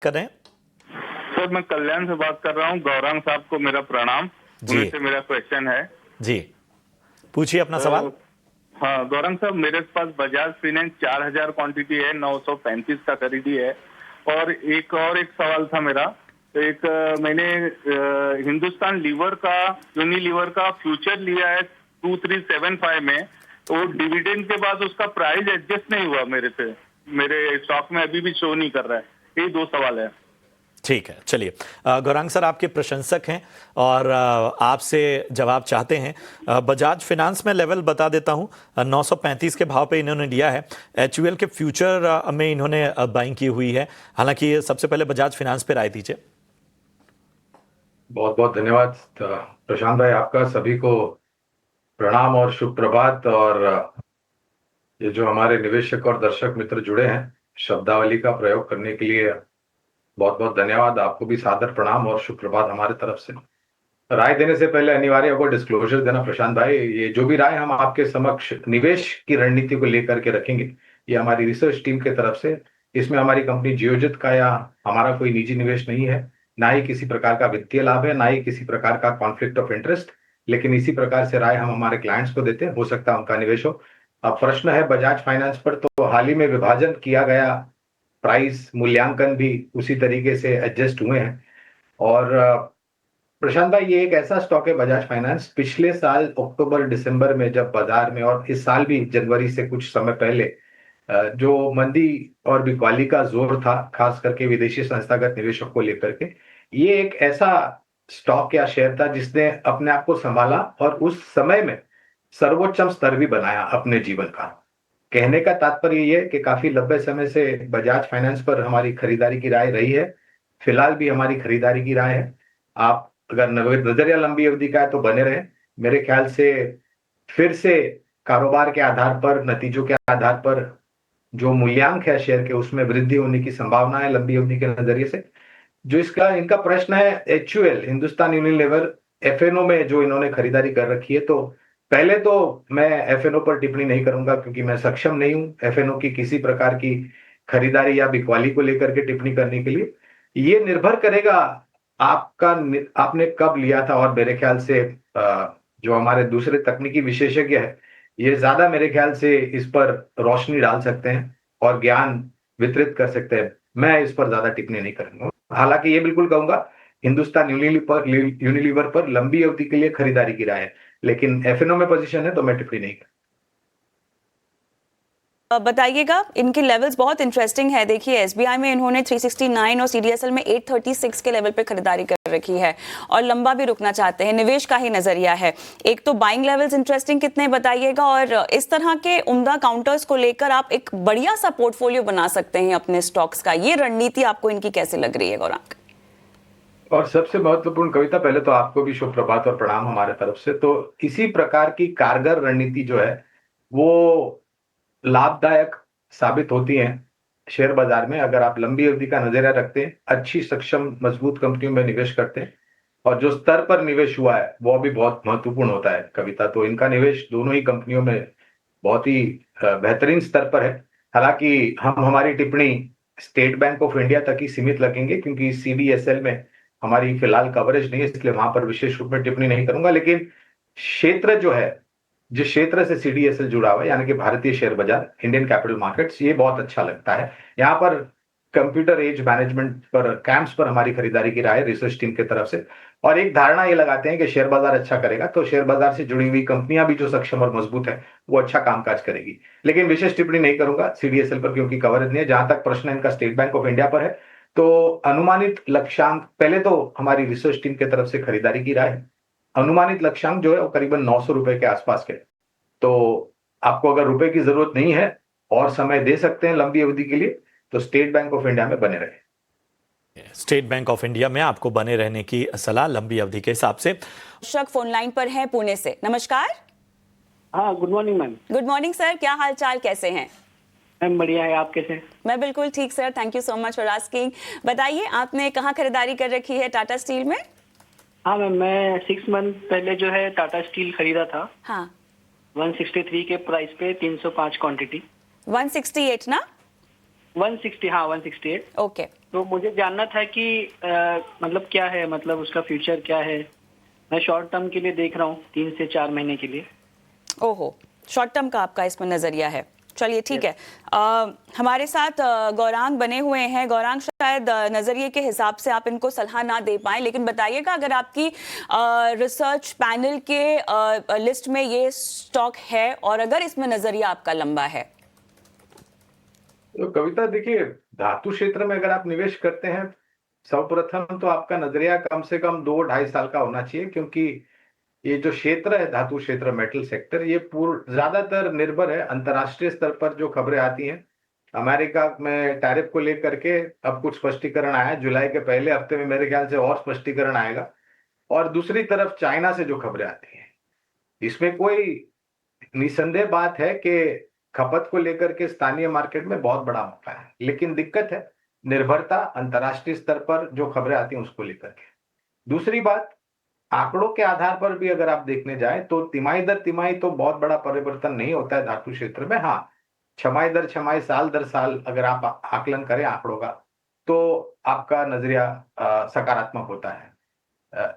कर रहे हैं? सर मैं कल्याण से बात कर रहा हूँ। गौरांग साहब को मेरा प्रणाम। जी उनसे मेरा क्वेश्चन है। जी, पूछिए अपना सवाल। हाँ गौरांग साहब, मेरे पास बजाज फाइनेंस 4000 क्वांटिटी है, 935 का खरीदी है। और एक सवाल था मेरा। मैंने हिंदुस्तान लीवर का, यूनिलीवर का फ्यूचर लिया है 2375 में। तो वो डिविडेंड के बाद उसका प्राइस एडजस्ट नहीं हुआ मेरे स्टॉक में अभी भी शो नहीं कर रहा है। यही दो सवाल है। ठीक है, चलिए। गौरांग सर आपके प्रशंसक हैं और आपसे जवाब चाहते हैं। बजाज फिनांस में लेवल बता देता हूं, 935 के भाव पे इन्होंने लिया है। एचयूएल के फ्यूचर में इन्होंने बाइंग की हुई है। हालांकि सबसे पहले बजाज फिनांस पे राय दीजिए। बहुत बहुत धन्यवाद प्रशांत भाई, आपका सभी को प्रणाम और शुभ प्रभात। और ये जो हमारे निवेशक और दर्शक मित्र जुड़े हैं शब्दावली का प्रयोग करने के लिए बहुत बहुत धन्यवाद। आपको भी सादर प्रणाम और शुभ प्रभात हमारे तरफ से। राय देने से पहले अनिवार्य होगा डिस्क्लोजर देना प्रशांत भाई। ये जो भी राय हम आपके समक्ष निवेश की रणनीति को लेकर के रखेंगे, ये हमारी रिसर्च टीम के तरफ से। इसमें हमारी कंपनी जियोजित का या हमारा कोई निजी निवेश नहीं है, ना ही किसी प्रकार का वित्तीय लाभ है, ना ही किसी प्रकार का कॉन्फ्लिक्ट ऑफ इंटरेस्ट। लेकिन इसी प्रकार से राय हम हमारे क्लाइंट्स को देते हैं, हो सकता है उनका निवेश हो। अब प्रश्न है बजाज फाइनेंस पर, तो हाल ही में विभाजन किया गया, प्राइस मूल्यांकन भी उसी तरीके से एडजस्ट हुए हैं। और प्रशांत भाई, ये एक ऐसा स्टॉक है बजाज फाइनेंस, पिछले साल अक्टूबर दिसंबर में जब बाजार में, और इस साल भी जनवरी से कुछ समय पहले जो मंदी और बिकवाली का जोर था, खास करके विदेशी संस्थागत निवेशक को लेकर के, ये एक ऐसा स्टॉक या शेयर था जिसने अपने आप को संभाला और उस समय में सर्वोच्चम स्तर भी बनाया अपने जीवन का। कहने का तात्पर्य ये है कि काफी लंबे समय से बजाज फाइनेंस पर हमारी खरीदारी की राय रही है, फिलहाल भी हमारी खरीदारी की राय है। आप अगर नजरिया लंबी अवधि का है तो बने रहे। मेरे ख्याल से फिर से कारोबार के आधार पर, नतीजों के आधार पर जो मूल्यांक है शेयर के, उसमें वृद्धि होने की संभावना है लंबी अवधि के नजरिए से। जो इनका प्रश्न है एचयूएल, हिंदुस्तान यूनिलीवर, एफएनओ में जो इन्होंने खरीदारी कर रखी है, तो पहले तो मैं एफएनओ पर टिप्पणी नहीं करूंगा क्योंकि मैं सक्षम नहीं हूं एफएनओ की किसी प्रकार की खरीदारी या बिकवाली को लेकर के टिप्पणी करने के लिए। ये निर्भर करेगा आपने कब लिया था। और मेरे ख्याल से जो हमारे दूसरे तकनीकी विशेषज्ञ है, ये ज्यादा मेरे ख्याल से इस पर रोशनी डाल सकते हैं और ज्ञान वितरित कर सकते हैं। मैं इस पर ज्यादा टिप्पणी नहीं करूंगा। हालांकि ये बिल्कुल कहूंगा हिंदुस्तान यूनिलीवर पर लंबी अवधि के लिए खरीदारी की राय है, लेकिन एफएनओ में पोजीशन है तो मैं टिप्पणी नहीं करूंगा। बताइएगा, इनके लेवल्स बहुत इंटरेस्टिंग है। देखिए एसबीआई में इन्होंने 369 और सीडीएसएल में 836 के लेवल पे खरीदारी कर रखी है और लंबा भी रुकना चाहते हैं। निवेश का ही नजरिया है। एक तो बाइंग लेवल्स इंटरेस्टिंग कितने बताइएगा, और इस तरह के उम्दा काउंटर्स को लेकर आप एक बढ़िया सा पोर्टफोलियो बना सकते हैं अपने स्टॉक्स का। ये रणनीति आपको इनकी कैसे लग रही है गौरांग? और सबसे महत्वपूर्ण कविता, पहले तो आपको भी शुभ प्रभात और प्रणाम हमारे तरफ से। तो इसी प्रकार की कारगर रणनीति जो है वो लाभदायक साबित होती हैं शेयर बाजार में, अगर आप लंबी अवधि का नजरिया रखते हैं, अच्छी सक्षम मजबूत कंपनियों में निवेश करते हैं, और जो स्तर पर निवेश हुआ है वो भी बहुत महत्वपूर्ण होता है कविता। तो इनका निवेश दोनों ही कंपनियों में बहुत ही बेहतरीन स्तर पर है। हालांकि हम हमारी टिप्पणी स्टेट बैंक ऑफ इंडिया तक ही सीमित रखेंगे क्योंकि सीडीएसएल में हमारी फिलहाल कवरेज नहीं है, इसलिए वहां पर विशेष रूप में टिप्पणी नहीं करूंगा। लेकिन क्षेत्र जो है, जिस क्षेत्र से सीडीएसएल जुड़ा हुआ है, यानी कि भारतीय शेयर बाजार, इंडियन कैपिटल मार्केट्स, ये बहुत अच्छा लगता है। यहाँ पर कंप्यूटर एज मैनेजमेंट पर, कैंप्स पर हमारी खरीदारी की राय है रिसर्च टीम की तरफ से। और एक धारणा ये लगाते हैं कि शेयर बाजार अच्छा करेगा तो शेयर बाजार से जुड़ी हुई कंपनियां भी जो सक्षम और मजबूत है वो अच्छा कामकाज करेगी। लेकिन विशेष टिप्पणी नहीं करूंगा सीडीएसएल पर क्योंकि कवरेज नहीं है। जहां तक प्रश्न इनका स्टेट बैंक ऑफ इंडिया पर है, तो अनुमानित लक्ष्यांक, पहले तो हमारी रिसर्च टीम की तरफ से खरीदारी की राय है, अनुमानित लक्ष्यांक जो है वो करीबन 900 रुपए के आसपास के। तो आपको अगर रुपए की जरूरत नहीं है और समय दे सकते हैं लंबी अवधि के लिए, तो स्टेट बैंक ऑफ इंडिया में बने रहे। स्टेट बैंक ऑफ इंडिया में आपको बने रहने की सलाह लंबी अवधि के हिसाब से। दर्शक फोन लाइन पर है पुणे से। नमस्कार। हाँ, good morning ma'am. Good morning sir, क्या हाल चाल, कैसे हैं? मैम बढ़िया है, आप कैसे? मैं बिल्कुल ठीक sir, thank you so much for asking. बताइए आपने कहाँ खरीदारी कर रखी है टाटा स्टील में? हाँ मैम, मैं 6 मंथ पहले जो है टाटा स्टील खरीदा था। 160, हाँ 168। ओके, तो मुझे जानना था कि मतलब क्या है, मतलब उसका फ्यूचर क्या है। मैं शॉर्ट टर्म के लिए देख रहा हूँ, 3 से 4 महीने के लिए। ओहो, शॉर्ट टर्म का आपका इसमें नजरिया है। चलिए ठीक है। हमारे साथ गौरांग बने हुए हैं। गौरांग, शायद नजरिए के हिसाब से आप इनको सलाह ना दे पाए, लेकिन बताइएगा अगर आपकी रिसर्च पैनल के लिस्ट में ये स्टॉक है और अगर इसमें नजरिया आपका लंबा है। तो कविता देखिए, धातु क्षेत्र में अगर आप निवेश करते हैं, सर्वप्रथम तो आपका नजरिया कम से कम 2-2.5 साल का होना चाहिए, क्योंकि ये जो क्षेत्र है, धातु क्षेत्र, मेटल सेक्टर, ये पूर्ण ज्यादातर निर्भर है अंतर्राष्ट्रीय स्तर पर जो खबरें आती हैं। अमेरिका में टैरिफ को लेकर के अब कुछ स्पष्टीकरण आया है, जुलाई के पहले हफ्ते में मेरे ख्याल से और स्पष्टीकरण आएगा। और दूसरी तरफ चाइना से जो खबरें आती हैं, इसमें कोई निसंदेह बात है कि खपत को लेकर के स्थानीय मार्केट में बहुत बड़ा मौका है, लेकिन दिक्कत है निर्भरता अंतर्राष्ट्रीय स्तर पर जो खबरें आती हैं उसको लेकर के। दूसरी बात, आंकड़ों के आधार पर भी अगर आप देखने जाएं तो तिमाही दर तिमाही तो बहुत बड़ा परिवर्तन नहीं होता है धातु क्षेत्र में। हाँ, छमाही दर छमाही, साल दर साल अगर आप आकलन करें आंकड़ों का, तो आपका नजरिया सकारात्मक होता है।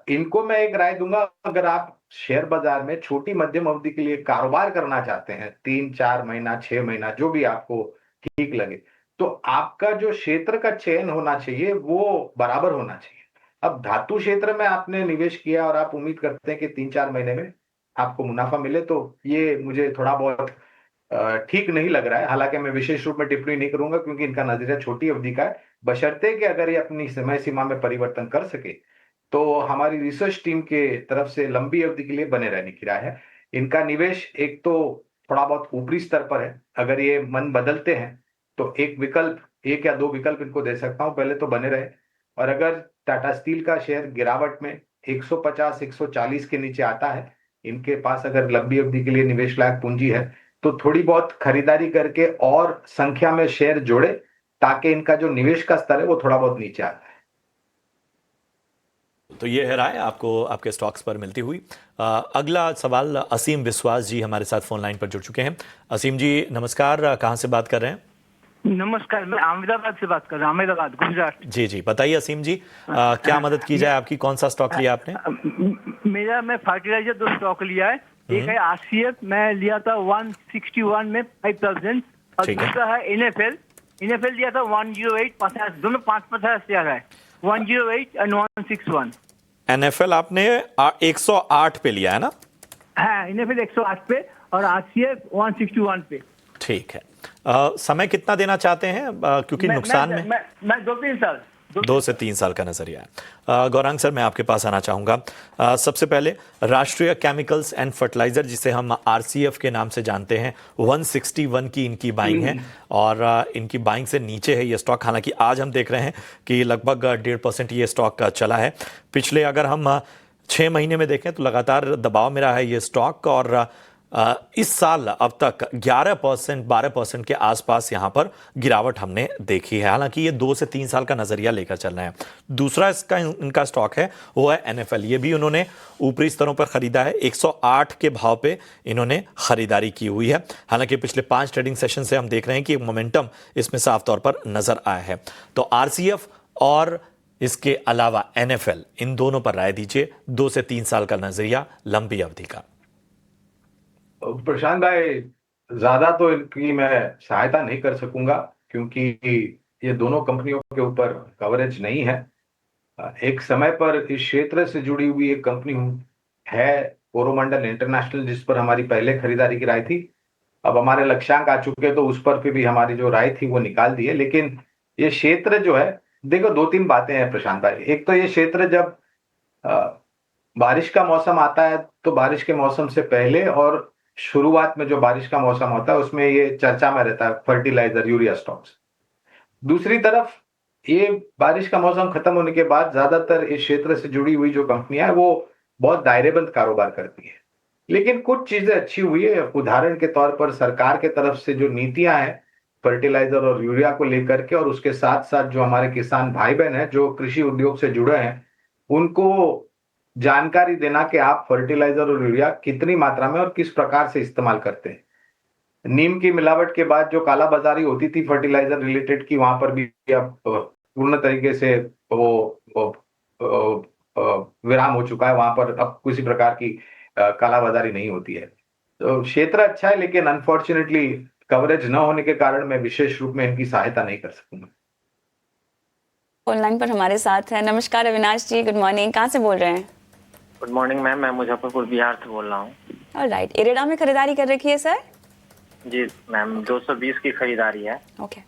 इनको मैं एक राय दूंगा, अगर आप शेयर बाजार में छोटी मध्यम अवधि के लिए कारोबार करना चाहते हैं, 3-4 महीना, 6 महीना, जो भी आपको ठीक लगे, तो आपका जो क्षेत्र का चयन होना चाहिए वो बराबर होना चाहिए। अब धातु क्षेत्र में आपने निवेश किया और आप उम्मीद करते हैं कि 3-4 महीने में आपको मुनाफा मिले, तो ये मुझे थोड़ा बहुत ठीक नहीं लग रहा है। हालांकि मैं विशेष रूप में टिप्पणी नहीं करूंगा, क्योंकि इनका नजरिया छोटी अवधि का है, बशर्ते कि अगर ये अपनी समय सीमा में परिवर्तन कर सके तो हमारी रिसर्च टीम के तरफ से लंबी अवधि के लिए बने रहने की राय है। इनका निवेश एक तो थोड़ा बहुत ऊपरी स्तर पर है, अगर ये मन बदलते हैं तो एक विकल्प, 1 या 2 विकल्प इनको दे सकता हूं, पहले तो बने रहे। और अगर टाटा स्टील का शेयर गिरावट में 150-140 के नीचे आता है, इनके पास अगर लंबी अवधि के लिए निवेश लायक पूंजी है, तो थोड़ी बहुत खरीदारी करके और संख्या में शेयर जोड़े, ताकि इनका जो निवेश का स्तर है वो थोड़ा बहुत नीचे आता है। तो ये है राय आपको आपके स्टॉक्स पर मिलती हुई। अगला सवाल असीम विश्वास जी हमारे साथ फोन लाइन पर जुड़ चुके हैं। असीम जी नमस्कार, कहाँ से बात कर रहे हैं? नमस्कार, मैं अहमदाबाद से बात कर रहा हूँ, अहमदाबाद, गुजरात। जी जी, बताइए असीम जी, क्या मदद की जाए आपकी? कौन सा स्टॉक लिया आपने? मैं फर्टिलाइजर 2 स्टॉक लिया है। एक है आरसीएफ, मैं लिया था 161 में 5,000, और ठीक है। दूसरा है एनएफएल लिया था 108, 50, दोनों 5-50 शेयर है, 108 एंड 161। एनएफएल आपने 108 पे लिया है ना? हाँ, एनएफएल 108 पे और आरसीएफ 161 पे। ठीक है। समय कितना देना चाहते हैं, क्योंकि नुकसान में? मैं 2-3 साल। 2 से 3 साल का नजरिया है। गौरांग सर, मैं आपके पास आना चाहूँगा। सबसे पहले राष्ट्रीय केमिकल्स एंड फर्टिलाइजर, जिसे हम आरसीएफ के नाम से जानते हैं, 161 की इनकी बाइंग है और इनकी बाइंग से नीचे है ये स्टॉक। हालांकि आज हम देख रहे हैं कि लगभग 1.5% ये स्टॉक चला है। पिछले अगर हम 6 महीने में देखें तो लगातार दबाव में रहा है ये स्टॉक, और इस साल अब तक 11%, 12% के आसपास यहाँ पर गिरावट हमने देखी है। हालांकि ये 2 से 3 साल का नजरिया लेकर चल रहे हैं। दूसरा इनका स्टॉक है वो है एनएफएल। ये भी उन्होंने ऊपरी स्तरों पर खरीदा है, 108 के भाव पे इन्होंने खरीदारी की हुई है। हालांकि पिछले 5 ट्रेडिंग सेशन से हम देख रहे हैं कि मोमेंटम इसमें साफ तौर पर नजर आया है। तो आरसीएफ और इसके अलावा एनएफएल, इन दोनों पर राय दीजिए। 2 से 3 साल का नजरिया, लंबी अवधि का। प्रशांत भाई, ज्यादा तो इनकी मैं सहायता नहीं कर सकूंगा, क्योंकि ये दोनों कंपनियों के ऊपर कवरेज नहीं है। एक समय पर इस क्षेत्र से जुड़ी हुई एक कंपनी है कोरोमंडल इंटरनेशनल, जिस पर हमारी पहले खरीदारी की राय थी। अब हमारे लक्ष्यांक आ चुके, तो उस पर भी हमारी जो राय थी वो निकाल दी है। लेकिन ये क्षेत्र जो है, देखो 2-3 बातें हैं प्रशांत भाई। एक तो ये क्षेत्र जब बारिश का मौसम आता है, तो बारिश के मौसम से पहले और शुरुआत में जो बारिश का मौसम होता है उसमें ये चर्चा में रहता है, फर्टिलाइजर, यूरिया स्टॉक्स। दूसरी तरफ ये बारिश का मौसम खत्म होने के बाद ज्यादातर इस क्षेत्र से जुड़ी हुई जो कंपनियां हैं वो बहुत दायरेबंद कारोबार करती है। लेकिन कुछ चीजें अच्छी हुई है। उदाहरण के तौर पर सरकार के तरफ से जो नीतियां हैं फर्टिलाइजर और यूरिया को लेकर के, और उसके साथ साथ जो हमारे किसान भाई बहन हैं जो कृषि उद्योग से जुड़े हैं, उनको जानकारी देना कि आप फर्टिलाइजर और यूरिया कितनी मात्रा में और किस प्रकार से इस्तेमाल करते हैं। नीम की मिलावट के बाद जो काला बाजारी होती थी फर्टिलाइजर रिलेटेड की, वहां पर भी अब पूर्ण तरीके से वो विराम हो चुका है। वहां पर अब किसी प्रकार की काला बाजारी नहीं होती है। तो क्षेत्र अच्छा है, लेकिन अनफॉर्चुनेटली कवरेज न होने के कारण मैं विशेष रूप में इनकी सहायता नहीं कर सकूंगा। ऑनलाइन पर हमारे साथ है। नमस्कार अविनाश जी, गुड मॉर्निंग। कहाँ से बोल रहे हैं? गुड मॉर्निंग मैम, मैं मुजफ्फरपुर बिहार से बोल रहा हूँ। ऑलराइट, इरेडा में खरीदारी कर रखी है सर? जी मैम, 220 की खरीदारी है। ओके।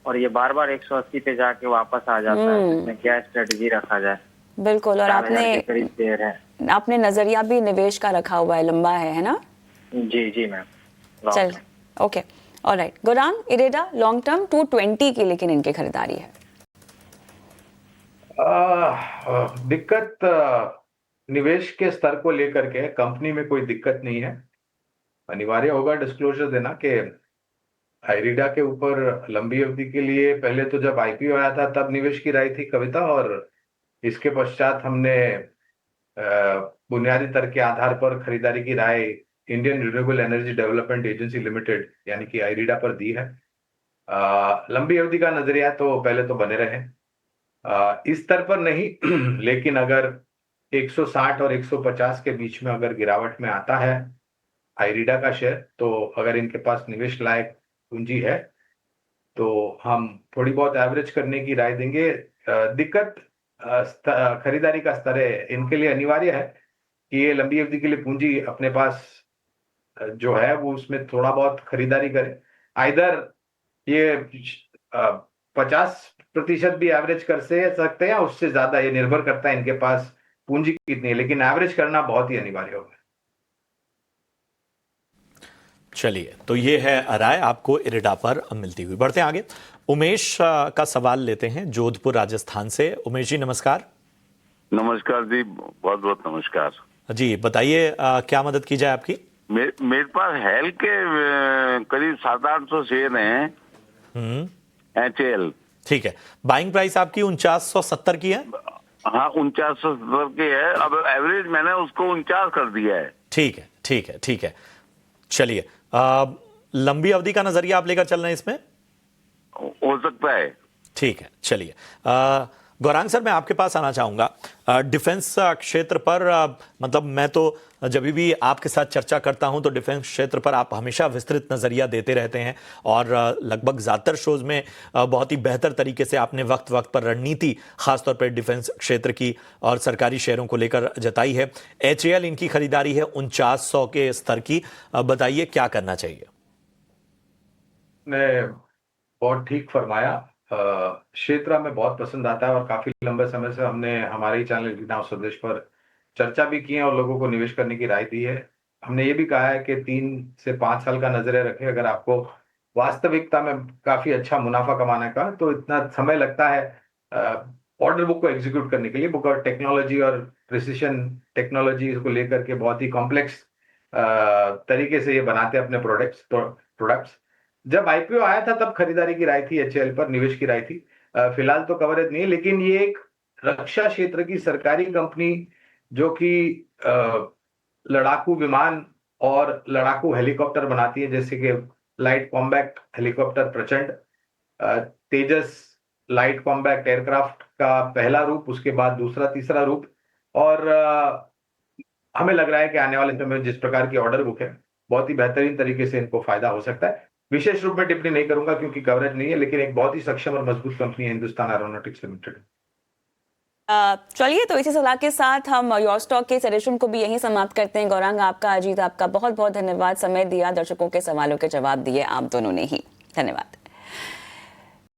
और ये बार बार 180 पे जाके वापस आ जाता है, इसमें क्या स्ट्रेटजी रखा जाए? बिल्कुल, और 4,000 के करीब शेयर है। आपने नजरिया भी निवेश का रखा हुआ है, लंबा है ना? जी मैम। चल, okay, alright. Gaurang, IREDA long term 220 की लेकिन इनकी खरीदारी है। दिक्कत निवेश के स्तर को लेकर के कंपनी में कोई दिक्कत नहीं है। अनिवार्य होगा डिस्क्लोजर देना कि आइरिडा के ऊपर लंबी अवधि के लिए पहले तो जब आईपीओ आया था तब निवेश की राय थी कविता, और इसके पश्चात हमने बुनियादी तर्क के आधार पर खरीदारी की राय Indian renewable energy development agency limited यानी कि आइरिडा पर दी है। लंबी अवधि का नजरिया तो पहले तो बने रहे, इस स्तर पर नहीं लेकिन अगर 160 और 150 के बीच में अगर गिरावट में आता है आइरिडा का शेयर, तो अगर इनके पास निवेश लायक पूंजी है तो हम थोड़ी बहुत एवरेज करने की राय देंगे। दिक्कत खरीदारी का स्तर है। इनके लिए अनिवार्य है कि ये लंबी अवधि के लिए पूंजी अपने पास जो है वो उसमें थोड़ा बहुत खरीदारी करे। आइदर ये 50% भी एवरेज कर सकते हैं या उससे ज्यादा, ये निर्भर करता है इनके पास पूंजी कितनी है, लेकिन एवरेज करना बहुत ही अनिवार्य होगा। चलिए, तो ये है राय आपको इरेडा पर मिलती हुई। बढ़ते हैं आगे। उमेश का सवाल लेते हैं जोधपुर राजस्थान से। उमेश जी नमस्कार। नमस्कार जी, बहुत बहुत नमस्कार जी। बताइए क्या मदद की जाए आपकी? मेरे पास हेल के करीब 700-800 शेयर हैं, HAL। ठीक है, बाइंग प्राइस आपकी 4970 की है? हाँ, 4970 की है। अब एवरेज मैंने उसको 49 कर दिया है। ठीक है, ठीक है, ठीक है। चलिए, लंबी अवधि का नजरिया आप लेकर चल रहे हैं इसमें? हो सकता है। ठीक है, चलिए। गौरांग सर, मैं आपके पास आना चाहूंगा डिफेंस क्षेत्र पर। मतलब मैं तो जब भी आपके साथ चर्चा करता हूं तो डिफेंस क्षेत्र पर आप हमेशा विस्तृत नजरिया देते रहते हैं, और लगभग ज्यादातर शोज में बहुत ही बेहतर तरीके से आपने वक्त वक्त पर रणनीति खासतौर पर डिफेंस क्षेत्र की और सरकारी शेयरों को लेकर जताई है। HAL इनकी खरीदारी है 4900 के स्तर की। बताइए क्या करना चाहिए? ने बहुत ठीक फरमाया। क्षेत्र हमें बहुत पसंद आता है और काफी लंबे समय से हमने हमारे ही चैनल नाव स्वदेश पर चर्चा भी की है और लोगों को निवेश करने की राय दी है। हमने ये भी कहा है कि 3 से 5 साल का नजरिया रखें। अगर आपको वास्तविकता में काफी अच्छा मुनाफा कमाने का, तो इतना समय लगता है ऑर्डर बुक को एग्जीक्यूट करने के लिए। बुक और टेक्नोलॉजी और प्रिसिशन टेक्नोलॉजी को लेकर के बहुत ही कॉम्प्लेक्स तरीके से ये बनाते हैं अपने प्रोडक्ट्स। जब आईपीओ आया था तब खरीदारी की राय थी, HAL पर निवेश की राय थी। फिलहाल तो कवरेज नहीं है, लेकिन ये एक रक्षा क्षेत्र की सरकारी कंपनी जो कि लड़ाकू विमान और लड़ाकू हेलीकॉप्टर बनाती है, जैसे कि लाइट कॉम्बैक्ट हेलीकॉप्टर प्रचंड, तेजस लाइट कॉम्बैक्ट एयरक्राफ्ट का पहला रूप, उसके बाद दूसरा तीसरा रूप। और हमें लग रहा है कि आने वाले समय में जिस प्रकार की ऑर्डर बुक है, बहुत ही बेहतरीन तरीके से इनको फायदा हो सकता है। विशेष रूप में टिप्पणी नहीं करूंगा क्योंकि कवरेज नहीं है, लेकिन एक बहुत ही सक्षम और मजबूत कंपनी है हिंदुस्तान एरोनॉटिक्स लिमिटेड। चलिए, तो इसी सलाह के साथ हम योर स्टॉक के सेशन को भी यहीं समाप्त करते हैं। गौरांग आपका, अजीत आपका बहुत बहुत धन्यवाद। समय दिया, दर्शकों के सवालों के जवाब दिए आप दोनों ने ही। धन्यवाद।